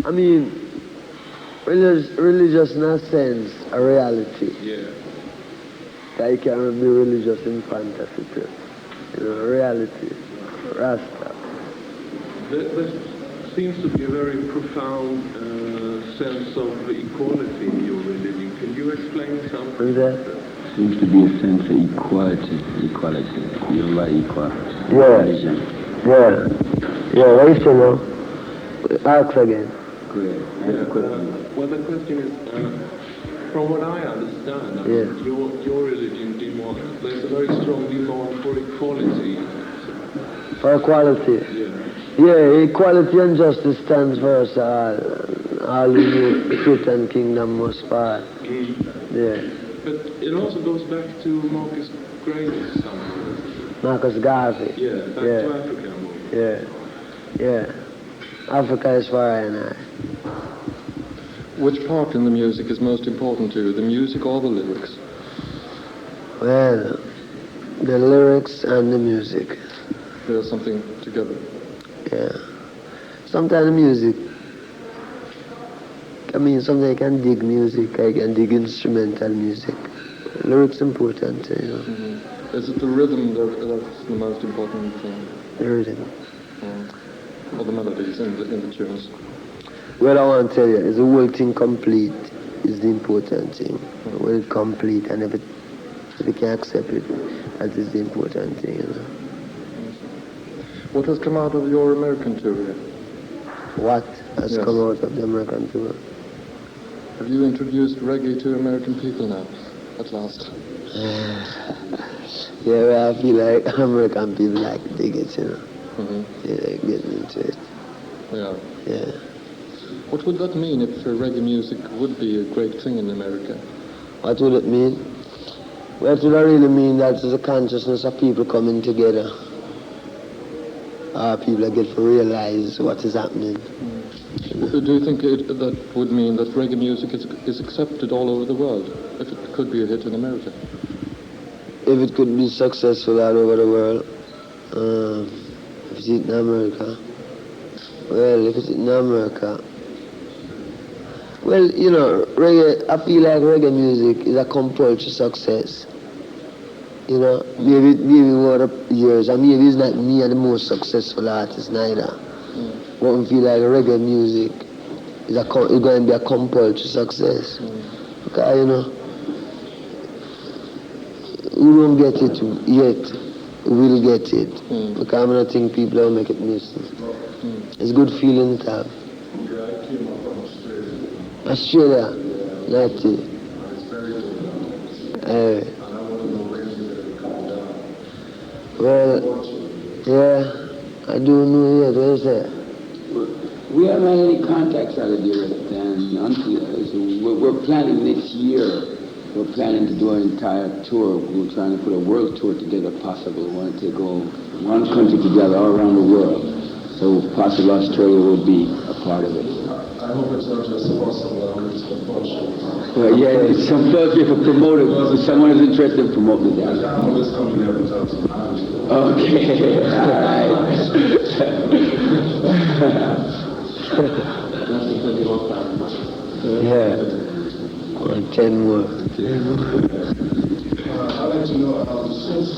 I mean, religious in a sense, a reality. Yeah. That you can't be religious in fantasy too. You know, reality, Rasta. There seems to be a very profound sense of equality in your religion. Can you explain something? That? Seems to be a sense of equality, you know, by equal religion. Yeah, what you say now? Ask again. Great. Well, the question is, from what I understand, your religion there's a very strong demand for equality. For equality? Yeah, equality and justice stands for us all who fit and kingdom must fall. Yeah. But it also goes back to Marcus Garvey's something. Marcus Garvey. Yeah, back to Africa more. Yeah. Africa is for I and I. Which part in the music is most important to you, the music or the lyrics? Well, the lyrics and the music. There's something together. Yeah. Sometimes music, sometimes I can dig music, I can dig instrumental music. Lyrics important, you know. Mm-hmm. Is it the rhythm that's the most important thing? The rhythm. Or the melodies in the tunes? Well, I want to tell you, is the whole thing complete is the important thing. When it's complete and if you can accept it, that is the important thing, you know. What has come out of your American tour? What has come out of the American tour? Have you introduced reggae to American people now, at last? Yeah, I feel like American people dig it, you know. Mm-hmm. Yeah, getting into it. Yeah. What would that mean if reggae music would be a great thing in America? What would it mean? Well, it would really mean that it's a consciousness of people coming together. People that get to realize what is happening. Do you think that would mean that reggae music is accepted all over the world, if it could be a hit in America? If it could be successful all over the world, if it's in America, well, you know, reggae, I feel like reggae music is a compulsory success. You know, maybe over the years, and maybe it's not me and the most successful artist neither. But I feel like reggae music is going to be a compulsory success. Because, you know, we don't get it yet, we'll get it. Because I don't think people will make it miss. It's a good feeling to have. I came up from Australia. Australia, not it. It's very good. Well, yeah, I don't know yet. What is that? We haven't had any contacts out of there, and we're planning next year. We're planning to do an entire tour. We're trying to put a world tour together, possibly. We want to go one country together all around the world. So possibly Australia will be a part of it. I hope it's not just possible, I hope it's compulsory. Well, yeah, some folks if a promoter, if someone is interested in promoting that. I can't hold this company up without some money. Okay, all right. Yeah. 10 more. I'd like to know, since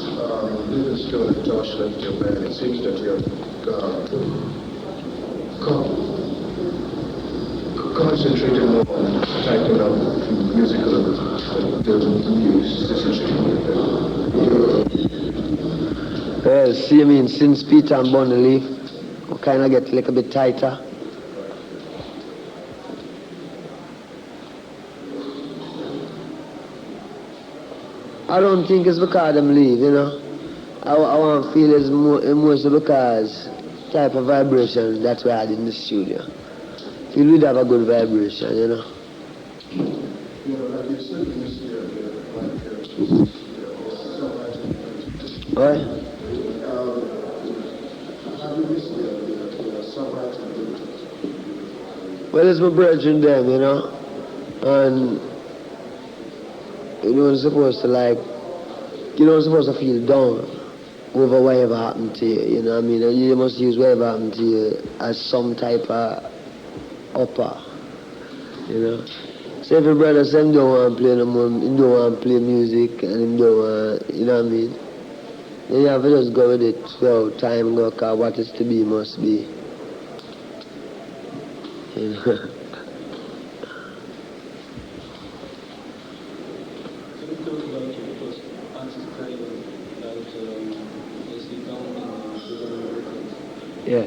Living Stone and Josh left your band, it seems that you have concentrated more on typing up musical musicianship. Well, see, I mean, since Peter and Bonnie leave, we kind of get a little bit tighter. I don't think it's because them leave, you know. I want to feel it's mostly because type of vibration that's why I did in the studio. Feel we'd have a good vibration, you know. Like you said, you see, What? Well, it's my brethren them, you know. And you don't supposed to feel down over whatever happened to you, you know what I mean? And you must use whatever happened to you as some type of upper, you know. So if your brother say him don't want to play no more, him don't want to play music and him don't want, you know what I mean? Then you have to just go with it, so time go, cause what is to be must be. You know. Can you talk about your first artist career that is down in Yeah.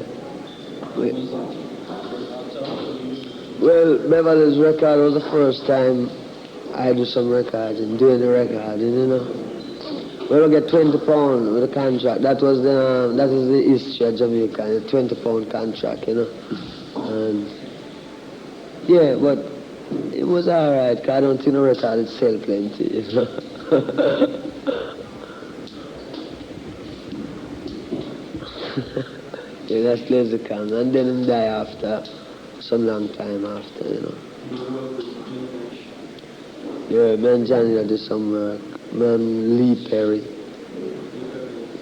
Well, Beverly's record was the first time I do some recording, doing the recording, you know. We don't get £20 with a contract. That is the history of Jamaica, a £20 contract, you know. And yeah, but it was alright, because I don't think the record would sell plenty, you know. Yeah, that's Lazy Khan. And then him die after some long time after, you know. Yeah, me and Johnny did some work. Man, Lee Perry.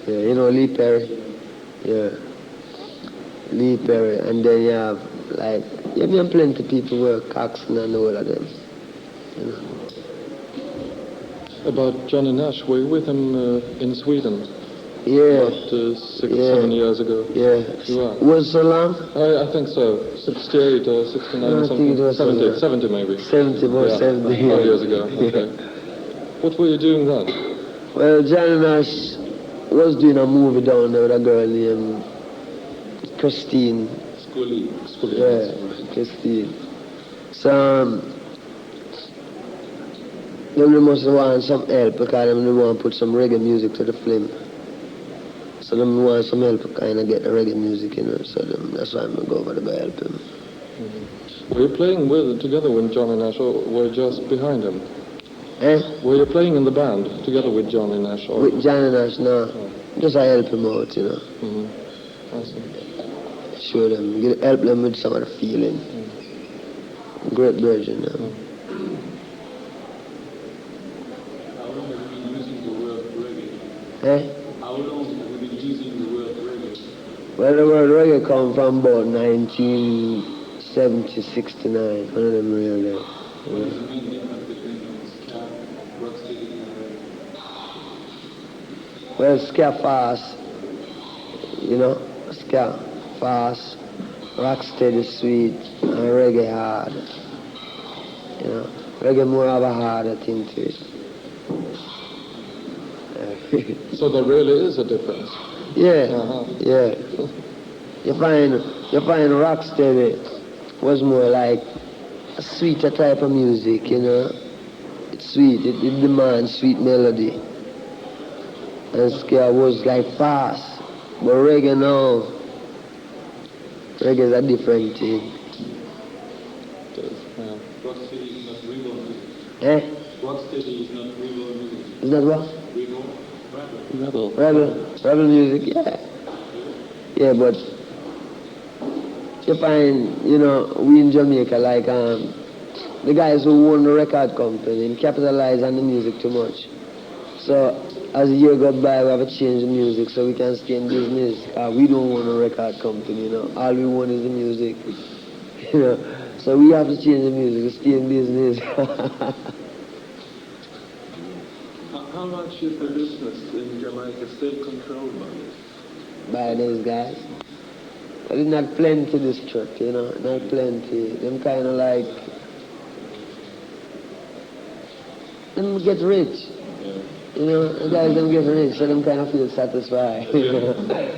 Yeah, you know Lee Perry? Yeah. Lee Perry. And then you have, like, yeah, me and plenty people work, Coxon and all of them. You know. About Johnny Nash, were you with him in Sweden? Yeah. About 7 years ago. Yeah. You are? Was so long? I think so. 68 or 69 or something. I think it was 70, 70 maybe. 70 or yeah. 70. 5 years ago. Okay. What were you doing then? Well, Johnny Nash was doing a movie down there with a girl named Christine. Scully. Yeah, Christine. So, they must want some help because they want to put some reggae music to the film. So they want some help to kind of get the reggae music in it. So that's why I'm going to go over to go help him. Mm-hmm. Were you playing together with Johnny Nash or were you just behind him? Eh? Were you playing in the band together with Johnny Nash? Or? With Johnny Nash, no. Oh. Just I help him out, you know. Mm-hmm. I see. Show them, help them with some of the feeling. Great version, you know. How long have you been using the word reggae? Eh? How long have you been using the word reggae? Well, the word reggae come from about 1970, 69, one of them real there. What is the main difference between ska, rocksteady, and reggae? Well, ska fast, you know, ska fast, rocksteady sweet, and reggae hard. You know, reggae more of a harder thing to it. So there really is a difference? Yeah, Uh-huh. yeah. You find rocksteady was more like a sweeter type of music, you know. It's sweet, it demands sweet melody. And ska was like fast. But reggae now, reggae is a different thing. Yeah. Rocksteady is not real music. Eh? Rocksteady is not real music. Is that what? Real, Rebel music, yeah. Yeah, but you find, you know, we in Jamaica, like the guys who own the record company and capitalize on the music too much. So as the year goes by, we have to change the music so we can stay in business. We don't own a record company, you know. All we want is the music, you know. So we have to change the music to stay in business. How much is the business in Jamaica still controlled by this? By those guys. But it's not plenty this trip, you know, not plenty. Them kind of like, them get rich. You know, the guys them get rich, so them kind of feel satisfied. You know?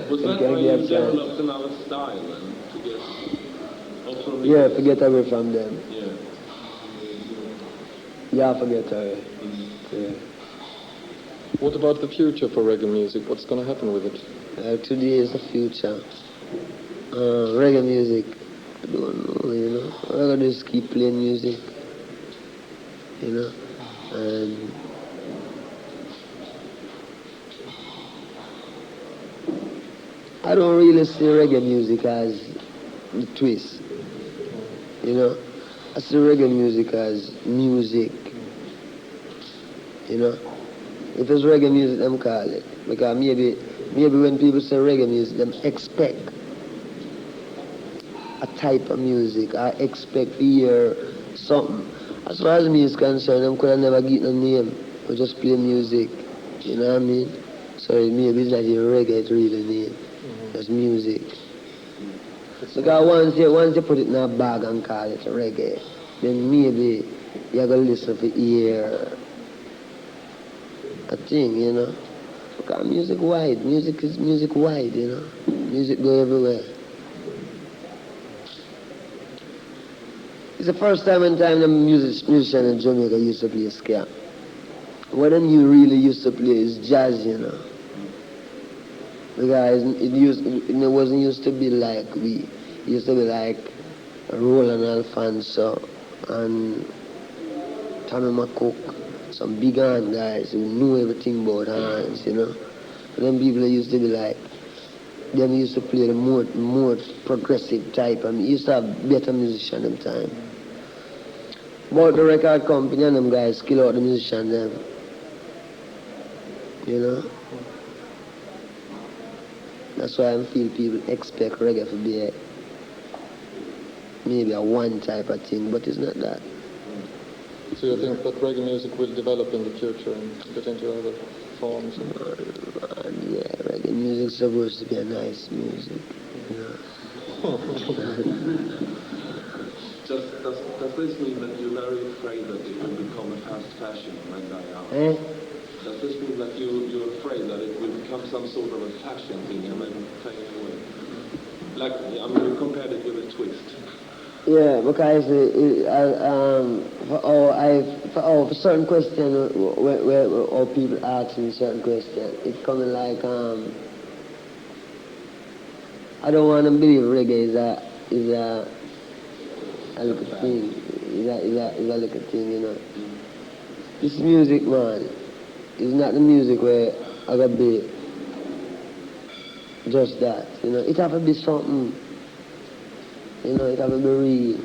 Was that why you developed another style then, to get also yeah, to get away from them. Yeah. Yeah, forget away. Yeah. What about the future for reggae music? What's going to happen with it? Today is the future. Reggae music, I don't know, you know. I'm gonna just keep playing music, you know. And I don't really see reggae music as the twist, you know. I see reggae music as music, you know. If it's reggae music, them call it. Because maybe when people say reggae music, them expect a type of music. I expect to hear something. As far as me is concerned, I could have never get no name. I just play music. You know what I mean? So maybe it's not even reggae, it's really name. Just music. Because once you put it in a bag and call it reggae, then maybe you're going to listen for hear a thing, you know. Because music wide. Music is music wide, you know. Music go everywhere. It's the first time the musician in Jamaica used to play ska. What them you really used to play is jazz, you know. Because it wasn't used to be like we. It used to be like Roland Alfonso and Tommy McCook, some big hand guys who knew everything about hands, you know. But them people used to be like, them used to play the more progressive type. I mean, used to have better musicians at the time. But the record company and them guys kill out the musician them. You know? That's why I feel people expect reggae to be maybe a one type of thing, but it's not that. So you think that reggae music will develop in the future and get into other forms? Yeah, reggae music's supposed to be a nice music. You know? Does this mean that you're very afraid that it will become a fast fashion and die out? Does this mean that you're afraid that it will become some sort of a fashion thing and then fade away? Like, I mean, you compared it with a twist. Yeah, because for certain questions, where all people ask me certain questions, it's coming like, I don't want to believe reggae is a little thing. Is a little thing, you know. This music, man, is not the music where I gotta be just that, you know. It have to be something, you know, it have to be real.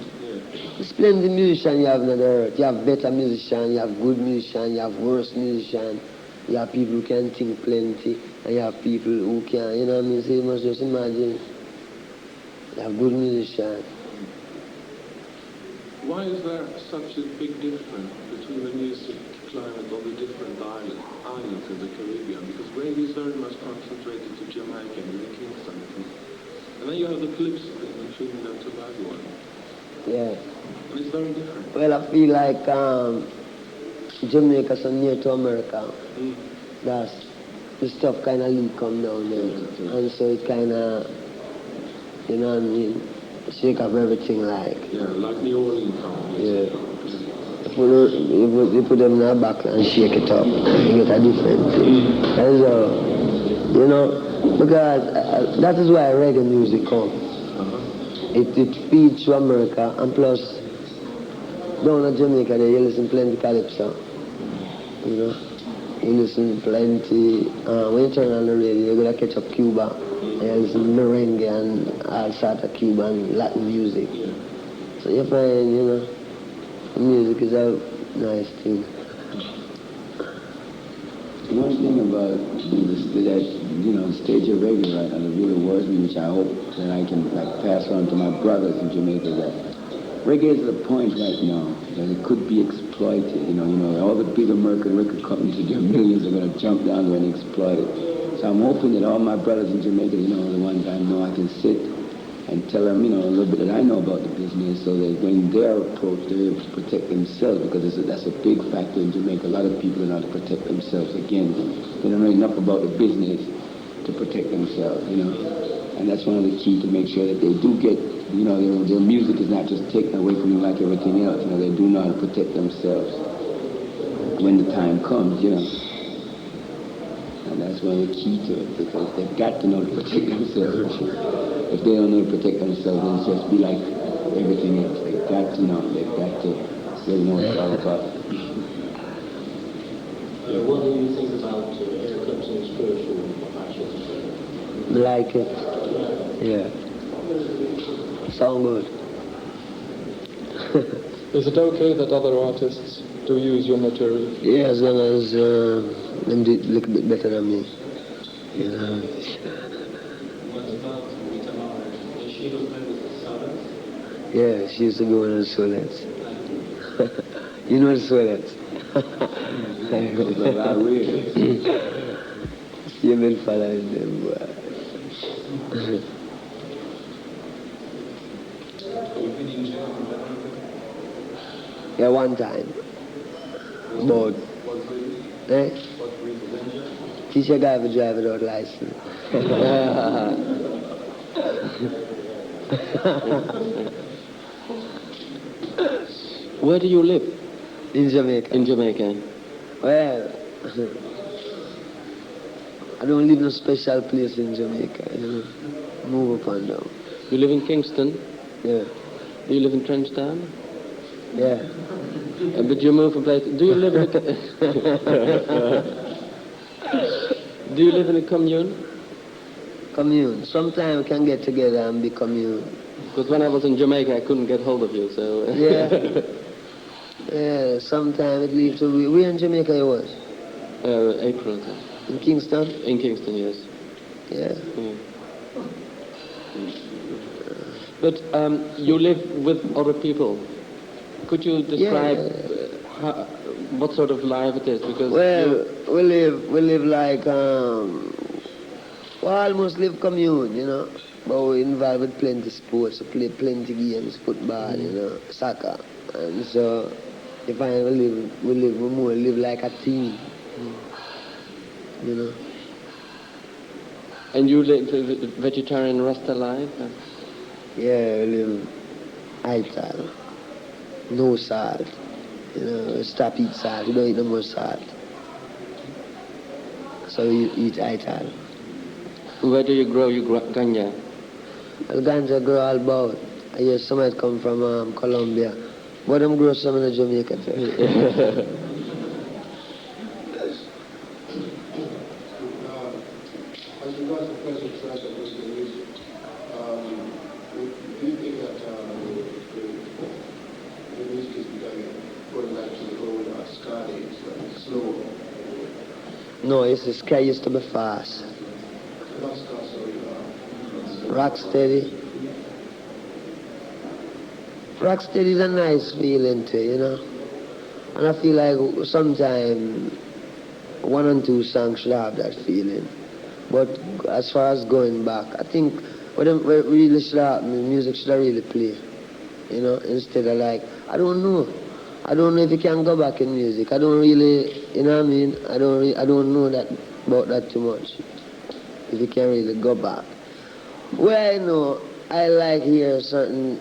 There's plenty of musicians you have on the earth. You have better musicians, you have good musicians, you have worse musicians, you have people who can think plenty, and you have people who can, you know what I mean? So you must just imagine, you have good musicians. Why is there such a big difference between the music climate on the different islands in the Caribbean? Because reggae is very much concentrated to Jamaica and the Kingston. And then you have the Calypso in Trinidad and Tobago. Yeah. And it's very different. Well, I feel like Jamaica so near to America. That's the stuff kind of leak come down there. And so it kind of, you know what I mean, shake up everything like. Yeah, like New Orleans. Yeah. You put them in a back and shake it up, you get a different thing. And so, you know, because that is why reggae music comes. It feeds to America, and plus, down in Jamaica there you listen plenty calypso. You know, you listen plenty, when you turn on the radio you're gonna catch up Cuba, and you listen merengue and all sorts of Cuban Latin music. So you find, you know, music is a nice thing. One thing about that, you know, stage of reggae right now that really worries me, which I hope that I can like pass on to my brothers in Jamaica, that reggae is at a point right now that it could be exploited. You know, all the big American record companies with their millions are going to jump down there and exploit it. So I'm hoping that all my brothers in Jamaica, you know, the ones I know, I can sit and tell them, you know, a little bit that I know about the business, so that when they're approached, they're able to protect themselves, because that's a big factor in Jamaica. A lot of people know how to protect themselves. Again, they don't know enough about the business to protect themselves, you know. And that's one of the key to make sure that they do get, you know, their music is not just taken away from them like everything else. You know, they do know how to protect themselves when the time comes, you know. And that's one of the key to it, because they've got to know to protect themselves. If they don't know to protect themselves, then it's just be like everything else. They've got to know. They've got to really know what it's all about. What do you think about Air Clemson's spiritual actions? Like it. Yeah. Sound good. Is it okay that other artists do use your material? Yeah, as long as them do it a little bit better than me. You know. What about Rita Mara? Does she look good with the Sabbath? Yeah, she used to be one of the Solettes. You know the Solettes? You've been following them, boy. Yeah, one time. But, eh? Teach a guy to drive without license. Where do you live? In Jamaica. In Jamaica. Well, I don't live in a special place in Jamaica, you know. Move up and down. You live in Kingston? Yeah. Do you live in Trenchtown? Yeah. But you move from place. Do you live in a Do you live in a commune? Commune. Sometimes we can get together and be commune. Because when I was in Jamaica, I couldn't get hold of you, so... Yeah. Yeah, sometimes it leaves to... Where in Jamaica you was? April. In Kingston? In Kingston, yes. Yeah. But you live with other people. Could you describe what sort of life it is? Because we live like we almost live commune, you know. But we're involved with plenty sports. We play plenty games, football, you know, soccer, and so if I we more live like a team, you know. And you live vegetarian Rasta life? Yeah, we live ital. No salt. You know, stop eat salt. We don't eat no more salt. So we eat ital. Where do you grow your ganja? Well, ganja grow all about. I hear some might come from Colombia. But them grow some in Jamaica too. As regards the present trend of listening music, do you think that the music is going back to the old ska days, like slow? No, it's the sky used to be fast. Not ska, sorry. Rock steady. Rock steady is a nice feeling too, you know. And I feel like sometimes one and two songs should have that feeling. But as far as going back, I think what really should have, music should have really play. You know, instead of like, I don't know if you can go back in music. I don't really, you know what I mean? I don't know that about that too much. If you can really go back. Well, I know I like hear certain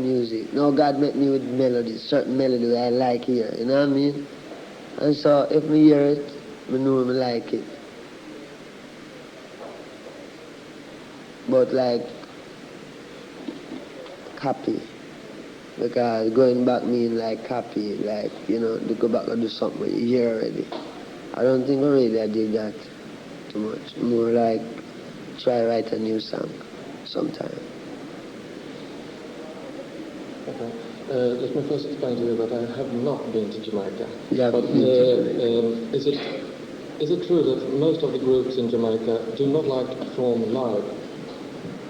music. No, God met me with melodies, certain melody I like here, you know what I mean? And so if me hear it, I know I like it. But like copy. Because going back mean like copy, like, you know, to go back and do something you hear already. I don't think really I did that too much. More like try write a new song sometime. Okay. Let me first explain to you that I have not been to Jamaica. Yeah, but is it true that most of the groups in Jamaica do not like to perform live?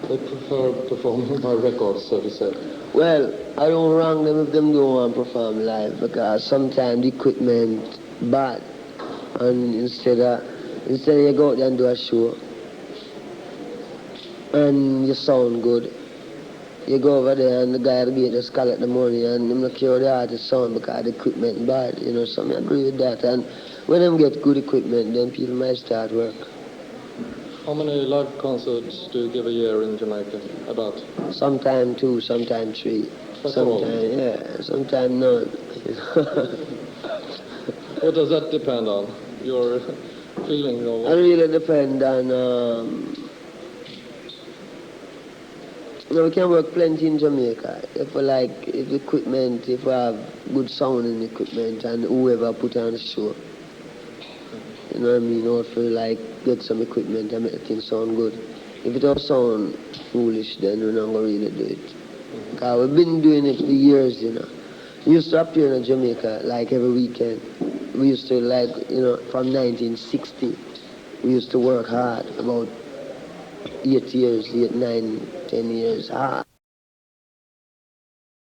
They prefer performing by records, so to say. Well, I don't wrong them if them don't want to perform live, because sometimes the equipment bad, and instead of you go out there and do a show and you sound good, you go over there and the guy at the gate just collect the money and them not care the artist sound because the equipment bad, you know, so I agree with that. And when them get good equipment, then people might start work. How many live concerts do you give a year in Jamaica? About? Sometime 2, sometime 3. That's all? Sometime, yeah, sometime none. What does that depend on? Your feeling or what? It really depend on, you know, we can work plenty in Jamaica. If we have good sound in equipment and whoever put on the show. You know what I mean? Or if we like get some equipment and make the thing sound good. If it don't sound foolish, then we're not going to really do it. Because we've been doing it for years, you know. We used to appear in Jamaica like every weekend. We used to like, you know, from 1960, we used to work hard, about 8 years, 8, 9, 10 years hard.